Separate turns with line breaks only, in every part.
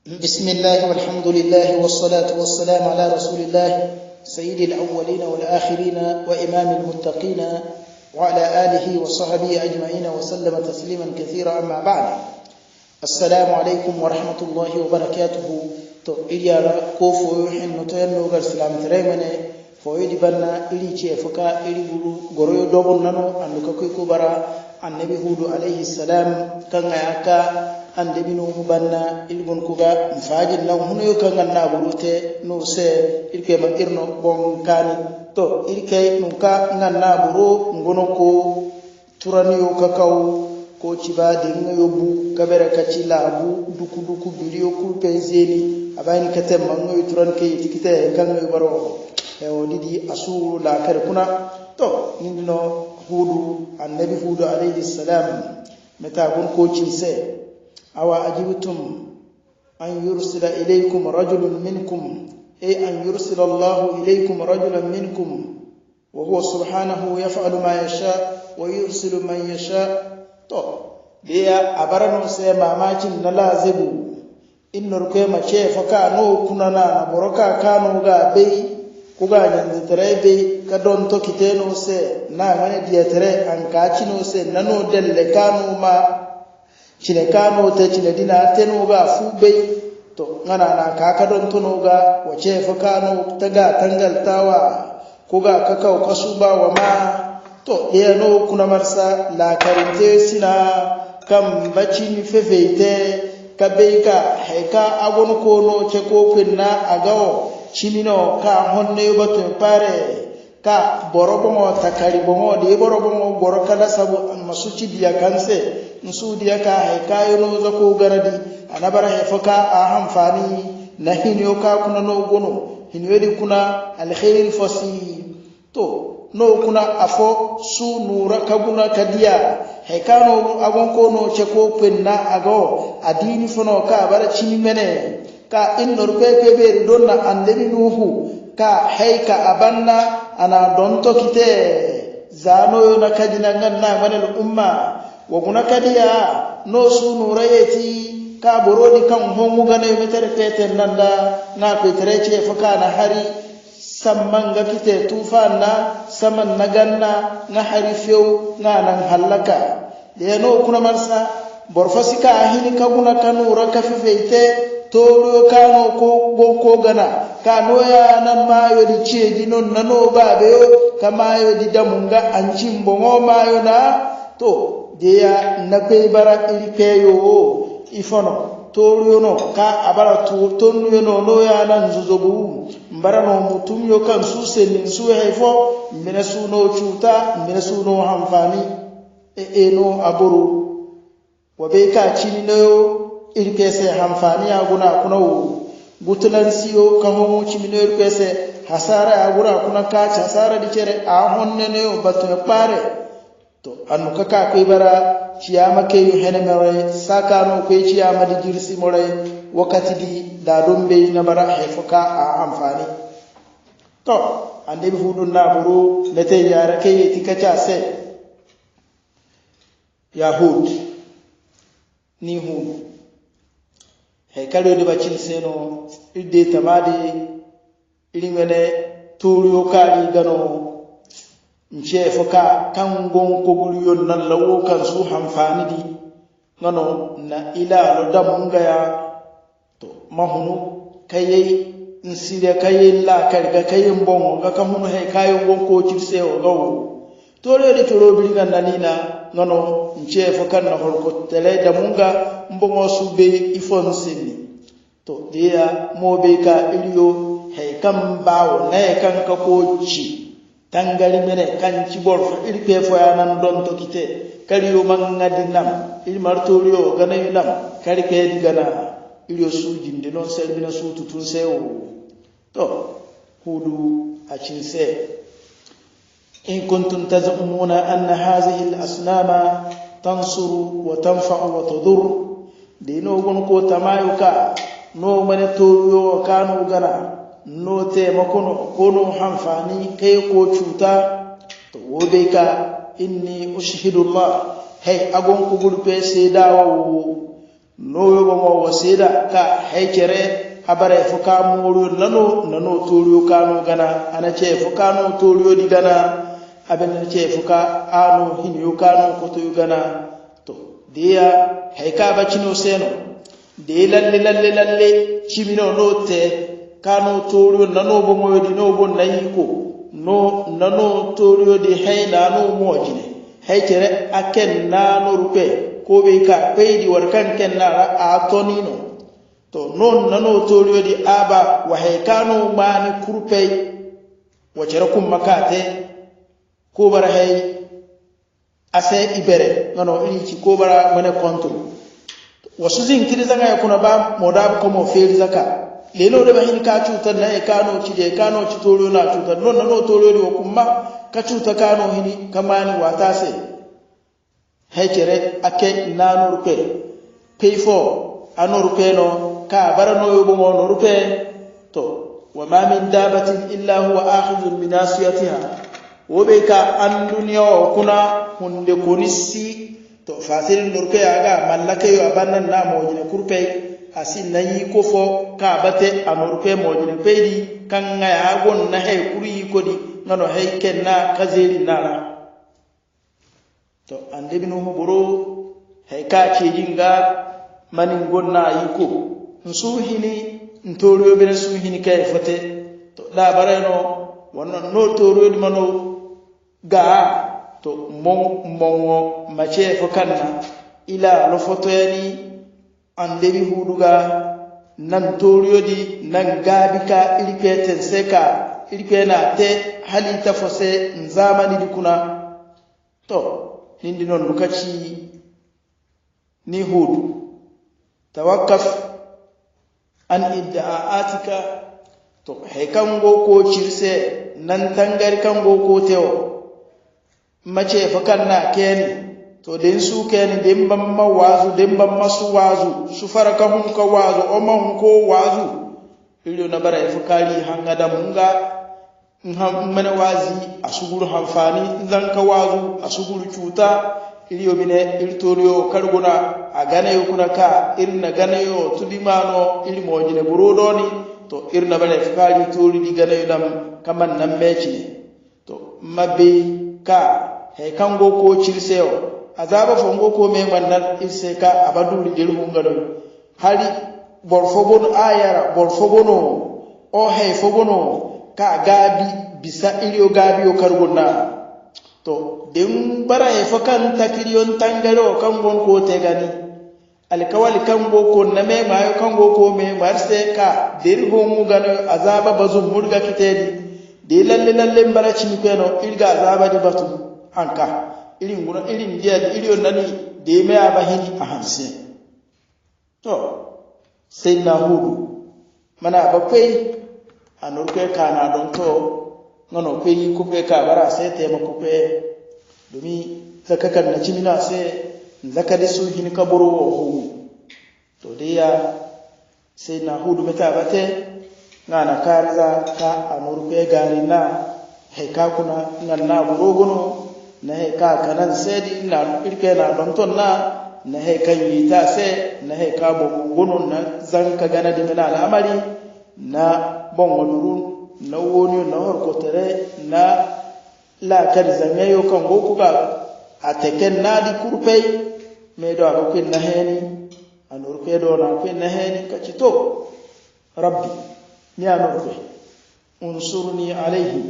بسم الله والحمد لله والصلاة والسلام على رسول الله سيد الأولين والآخرين وإمام المتقين وعلى آله وصحبه أجمعين وسلم تسليما كثيرا. أما بعد، السلام عليكم ورحمة الله وبركاته. تو إليا كوفو يحن نتينو غير سلام تريمني فويد بنا إلي تشيفكا إلي غروي دوبن نانو أنو كوكو برا النبي هود عليه السلام كان ياكا ande bino banna ilgon kuga mfaji law huno yo kan na burute no se ilke ma irno bon kani to ilke no ka na buru ngono ko turani yo kakau ko cibade ngayo bu kabere kaci labu duku bidiyo ku pezeni abani katem ngayo turan ke tikite kan ngayo baro e o didi asuru la kar kuna to nindino hudu annabi hudu alayhi salam meta gon ko cinse awa ajibtum an yursila ilaykum rajulun minkum an yursila Allahu ilaykum rajulan minkum wa huwa subhanahu yaf'alu ma yasha wa yursilu man yasha. To dia abarano se mamacin na lazibu innor ko mace faka no kunana na boroka kanu ga bei kuga nyanzi terebe ka don to kiteno se na ngane dia tere an kacino se nano delle kanu ma cine kano te cine dina tenoga fubei to ngana na kaka don tonoga wace fa kano taga tangal tawa koga kakau kasuba wa ma to no kuna marsa la karinte sina kam bacini fefeite kabeka heka agon kono ce ko kunna agawo chimino ka honne bato pare ka borobo mo takari bomo de borobo mo borokala sabu masuci biya kanse nsudiya ka haikayo no zako garadi anabara hefaka a hamfani na hinyo ka kuna no gono hinwedi kuna alkhair fasi to no kuna afo su nura kaguna kadiya haikano agon kono cheko penna ago adini fono ka bara chimi mene ka innor pepe donna andebi nuhu ka haika abanna ana donto kite zano na kadina nganna manal umma wa kuna kadiya no su nurayeti ka borodi kan hongu gane metere keten nanda na petere ce faka na hari samman ga kite tufanna saman na ganna na hari few na nan halaka de no kuna marsa borfasika ahini ka kuna kanura ka fefeite toro kano ko gana kano ya nan mayo di ceji non nano babe kamayo di damunga ancin bongo mayo na to dia na pay bara ilikeyo ifono toro no ka abara tonu no ya nan zuzugu mbara no mutum yo kan su senin su haifo mena su no chuta mena su no hamfani no aburu wabe ka chini no ilkese hamfani aguna kuna gutulan siyo kamo mu chini no ilkese hasara agura kuna ka hasara dicere a honne no bato pare to anu kaka kai bara ciyama ke yu hene mere sakano ko ciyama di jirsi more wakati di da dombe na bara hefuka a amfani to ande bi hudun na buru lete yara ke tikacha se yahud ni hu he kalo de bacin seno ide tamade ilimene turiyo kali gano nche foka kangon koguriyon nan lawo kan su hamfani di ngano na ila lo damunga ya to mahunu kayi nsire kayi la karga kayi bongo ga kamunu he kayo gonko cirse o gawo to le de toro bilga nanina ngano nche foka na holko tele damunga mbongo sube ifon sini to dia mobe ka iliyo he kan bawo na kan ka koci tangali mene kanci borfo ilpe foyanan don to kite kariyo mangadi nam il martoriyo ganayu nam kari kedi gana iliyo sujinde non selbina sutu tun sewo to hudu acinse in kuntum tazumuna anna hadhihi al-asnama tansuru wa tanfa'u wa tadur dino gon ko tamayuka no mane toriyo kanu gana no te makono kono hamfani kai ko cuta to wobe ka inni ushhidullah hay agon ko gurbe se dawo no yobo mo wasida ka haykere abare fuka muru nano turiyo kanu gana anace fuka no turiyo di gana abin ce fuka anu hinyo kanu ko to gana to dia hayka bacino seno de lalle chimino note kanu turiyo nano bo mo di no bo nayiko no nano turiyo di hayna no mojine haykere aken nano rupe ko be ka peidi warkan ken na a tonino to non nano toliyo di aba wa haykano mani kurpey wacere kum makate ko bara hay ase ibere ngano ilici ko bara mane kontro wasu zinkiri zanga ya kuna ba modab ko mo feri zaka lelo de bahin ka cutar na kano ci de kano ci toliyo na cutar non nano toliyo di kuma ka cuta kano hini kamani wata se haykere ake nano rupe pay for anor peno ka barano yobo mo rupe to wa ma min dabatin illa huwa akhidhun min asiyatiha wobe ka an duniya kuna hunde konisi to fasirin nurpe aga mallake yo abannan na mojine kurpe asin nayi ko fo ka bate anurpe mojine peidi kan ngaya gon na hay kuri kodi ngano hay kenna kazeli nara to ande binu boro hay ka ce jinga manin gonna yiko nsuhini ntoriyo bene suhini kay fote to da bareno wannan no toriyo di mano ga to mongo mace fokanna ila lo foto yani ande bi huduga nan toriyo di nan gabika ilipeten seka ilipena te halita fose nzamani dikuna to nindi non lukaci ni hudu tawakkaf an idda'atika to hekango ko cirse nan tangari kango ko tewo mace fakanna keni to den su keni den bamma wazu den bamma su wazu su faraka hun ka wazu o man ko wazu ilo na bara fakali hangada munga mana wazi asuguru hanfani zan ka wazu asuguru cuta iliyo bine iltoriyo karguna a ganayo kuna ka irna ganayo tudimano ilmo jine burodoni to irna bane fukali tori di ganayo nam kaman nan meci to mabbe ka he kango ko cirseo azaba fongo ko me mannan irse ka abaduri dirhum gado hali borfogon ayara borfogono o he fogono ka gabi bisa iliyo gabi o karguna to den bara e fakan takiriyon tangaro kan gon ko tegani alkawali kan go ko name mayo kan go ko me marse ka dirgo mu gano azaba bazum murga kitedi de lalle bara cimi keno ilga azaba di batu anka ilin gura ilin dia iliyon nani de me abahini a hanse to sai na hudu mana bakwai anurke kana don to ngano kwe ku kwe ka bara sai taimako kwe domin zakakan na cimina sai zakari su hin kaburo wa hu to dai ya sai na hudu meta bate ngana karza ka anur kwe gari na heka kuna nganna burogono na heka kanan sai di na irke na donton na heka yita sai na heka bogono na zanka gana di mena al'amari na bongodurun na woni na horkotere na la kar zangayo kan goku ga ateken na di kurpei me do ga kun na heni anur pe do na kun na heni kacito rabbi ni anur pe unsurni alaihi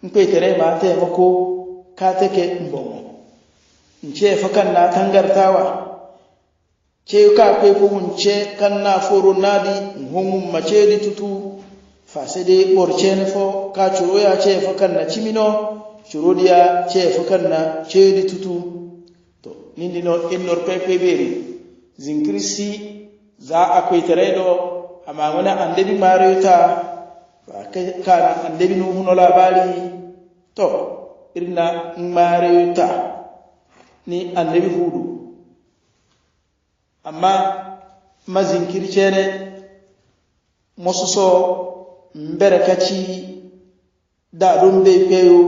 mpe tere ma te mako ka take mbongo nce fakan na tangartawa ce ka pe ko munce kan na foro nadi ngum mace di tutu fasede borcene fo ka curo ya ce fakan na cimino curo dia ce fakan na cedi tutu to nindi no innor pepe beri zinkrisi za akwai taredo amma wani annabi mariyuta kana annabi nuhu no labari to irna mariyuta ni annabi hudu amma mazinkircene mosuso mberekaci da don bai peyo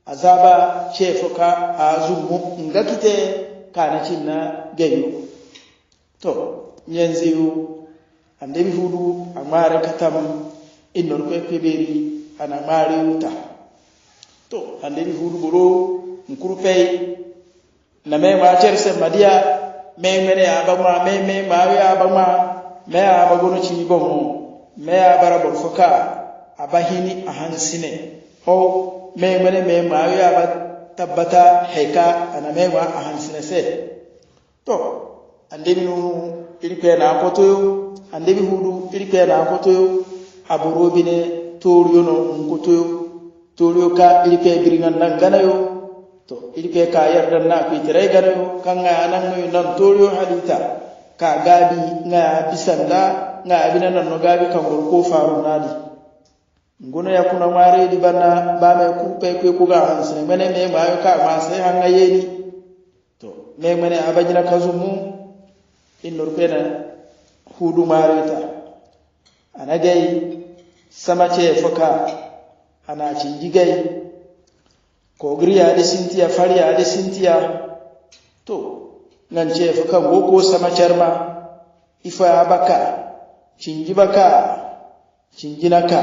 azaba chefoka azumu ngakite kana cinna geyo to yanzu annabi hudu amare katam innor pepeberi ana mare uta to annabi hudu boro nkurupei na me ma cerse madia me mene abama me mawe abama me abagono ci bomo me abara bor foka abahini ahansine ho me mene me mawe aba tabbata heka ana me wa ahansine se to andebi nu irike na akoto andebi hudu irike na akoto aborobine toriyo no nkoto toriyo ka irike biringan nangana yo to irike ka yardan na ku tire gano kanga anan no nan toriyo hadita ka gabi nga bisanda nga abina nan no gabi kan ko faru nadi ngono ya kuna mare di bana ba me ku pe ku ga hanse mene me ma ka ma sai hanga yeni to me mene abajina kazumu innor pena hudu marita anagay samace foka ana cinjigay ko griya de sintiya fariya de sintiya to nan ce foka goko samacerma ifa baka cinjibaka cinjinaka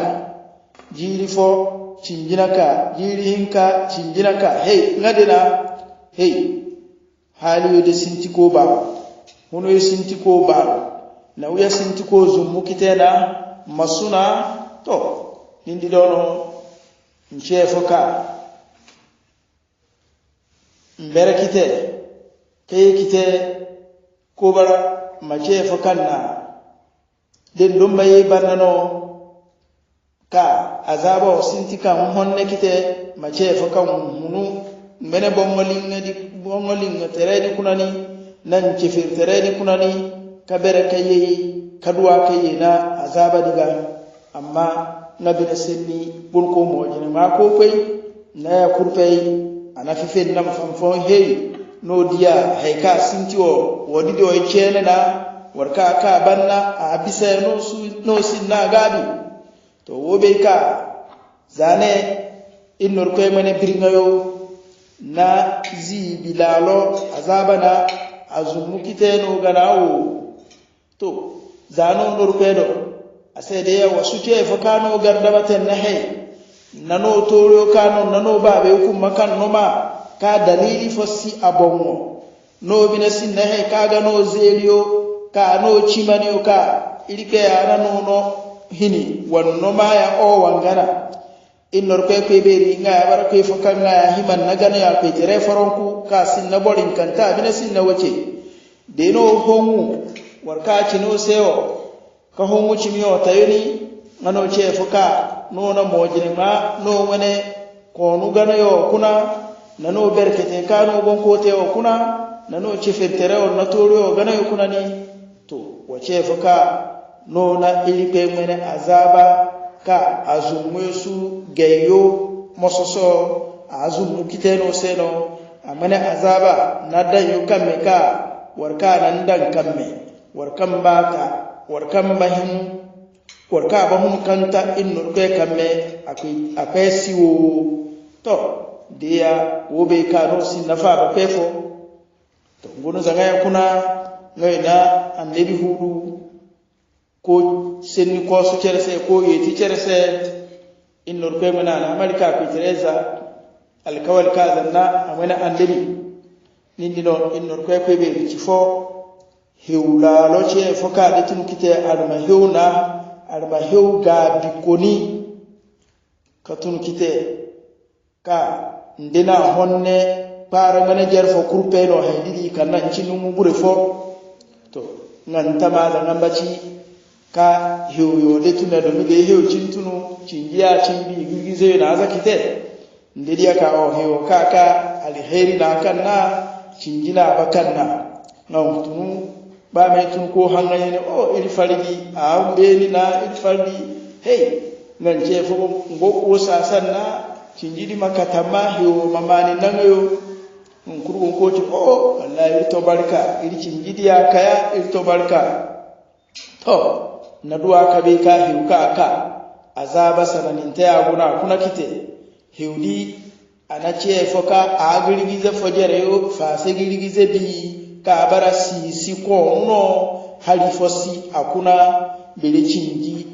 jiri fo cinjinaka jiri hinka cinjinaka hey ngadina hey hali de sinti ko ba hono yesinti ko ba na uya sinti ko zummu kitena masuna to nindi dono nche foka mbere kite ko bara mache foka na den dombaye banano ka azaba sinti kan honne kite mache foka hunu mene bongolinga teredi kunani nan cefirteredi kunani kabere kayeyi kaduwa kaye na azaba diga amma nabina senni bulko mojine ma ko pay na ya kurpey ana fifen nam famfon hey no dia hayka sinti o wodi do e chene na warka ka banna a bisa no sinna gabi to wobe ka zane innor koy mane biringayo na zi bilalo azaba na azumu kiteno ganawo to zano nor pedo asede ya wasute fa kano gardabaten na hay nano toro kano nano babe hukum makan noma ka dalili fosi abongo no binasin na hay kaga no zeliyo ka no chimaniyo ka ilike anano no hini wanno maya o wangana innor pepe beri nga bara ko foka nga himan nagana ya pe tere faronku ka sinna borin kanta binasin na wace de no hongu warka chino seo ka hongu chimiyo tayoni ngano che foka no na mojine ma no wane ko nu gana yo kuna nano berkete kano gonko te o kuna nano chefetere o na toro gana yo kuna ni to wace foka no na ilipe mene azaba ka azumwesu geyo mososo azumu kiteno seno amane azaba nadayo kamme ka warka nan dan kamme warkan baka warkan bahim warka bahum kanta innur be kamme akwai siwo to dia wobe ka no sin nafa ba pefo to ngono zanga kuna ngaina annabi hudu ko senni ko su cerse ko yeti cerse innor be mana na malika ko teresa alkawal ka zanna amana annabi nindi no innor ko be ci fo hewla lo ce fo ka de tun kite arma hew ga bikoni ka tun kite ka ndina honne para manager fo kurpe no haydidi kan cinu mu bure fo to ngan tama da ngambaci ka hewyo de tun da mi de hew cintunu cingiya cimbi girgize na zakite ndediya ka o hew ka alheri na kanna cingina bakanna ngam tunu ba mai tun ko hangaye ne o iri faridi a beni na iri faridi hey nan ce fo ngoko sasan na cinjidi makatama hewo mamani nangayo nkurgo ko ci o wallahi to barka iri cinjidi ya kaya iri to barka to na duwa ka be ka hiuka ka azaba sananin ta ya guna kuna kite hiudi anace foka a girgize fojere yo fa se girgize bi ka bara si ko no halifosi akuna belecindi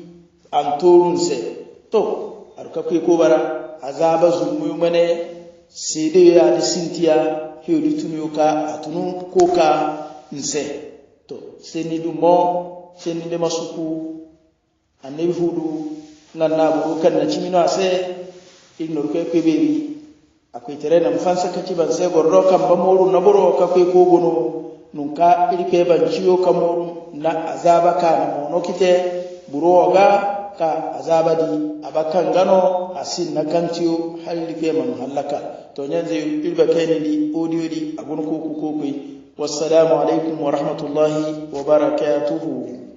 antorunse to arka ko bara azaba zulmu mane sede ya di sintiya heudi tunuka atunu koka nse to seni dumo seni de masuku annabi hudu nanna buru kan na cimino ase ignor ko bebi akwai tare na mfansa kaci ban sai gorro kan ba moru na buru ka kai ko gono nunka irke ban ciyo kamoru na azaba ka na mono kite buru ga ka azaba di abakan gano asin na kantiyo halike man halaka to nyanze ilba kaini di audio di agun ko ku ko wassalamu alaikum wa rahmatullahi wa barakatuhu.